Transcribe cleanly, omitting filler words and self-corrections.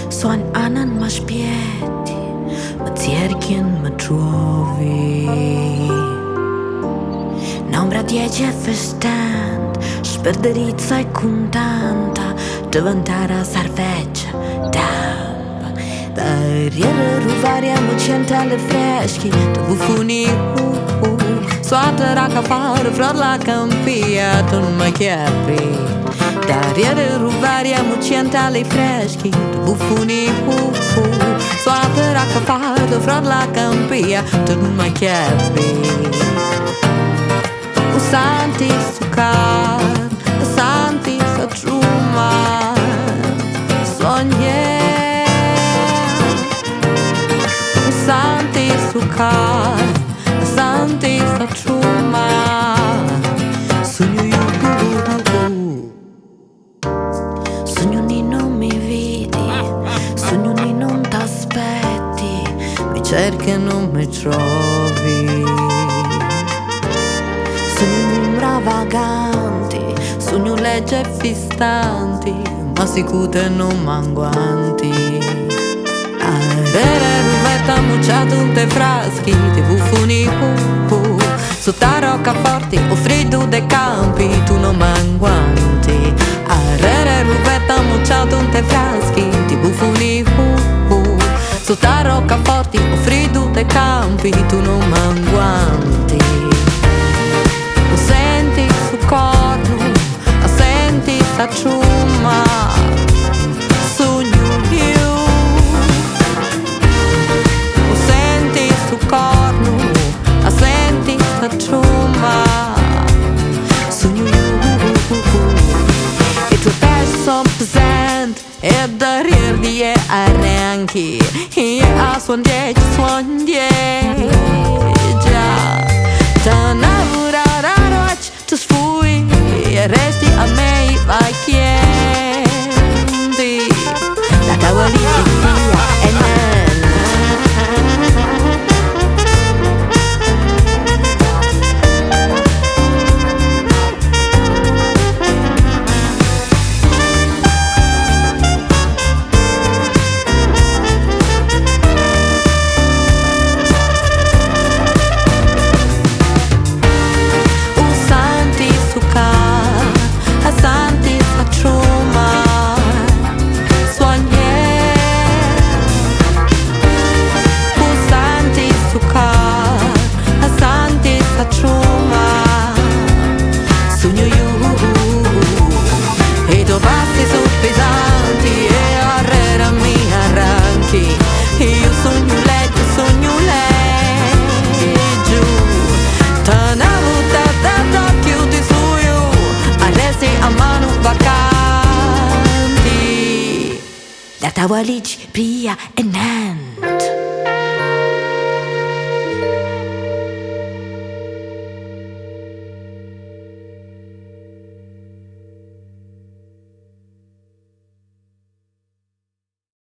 Soan anan ma spieti, ma cerchien ma trovi. Nombra 10 e festant, sperderizza e contenta, diventare sarveggia, dab. Dariere ruvariamo centelle freschi, da buffoni, suatera che fare fra la campia, tu non mi chiappi. Dariere ruvariamo centelle freschi, da buffoni, suatera che fare fra la campia, tu non mi chiappi. Santi sucar, santi sa trumar, sogne. Santi sucar, santi sa trumar, sogno io. Sogno di non mi vedi, sogno di non t'aspetti, mi cerchi e non mi trovi. Sogno vaganti, sogno legge e fistanti, ma sicute non manguanti. Arere ruvetta muccia tutte fraschi, ti buffoni sotto rocca forti, o freddo dei campi, tu non manguanti. Arere ruvetta muccia tutte fraschi, ti buffoni sotto rocca forti, o freddo dei campi, tu non manguanti. Senti su corno, senti sta ciuma, sogno io. Senti su corno, senti sta ciuma, sogno io. E tuo testo presente e da rirdi e arranchi, e a suon 10, suon 10 già. Tu sfui e resti a me vai chiedi la tavolina e la tavola pia e nan.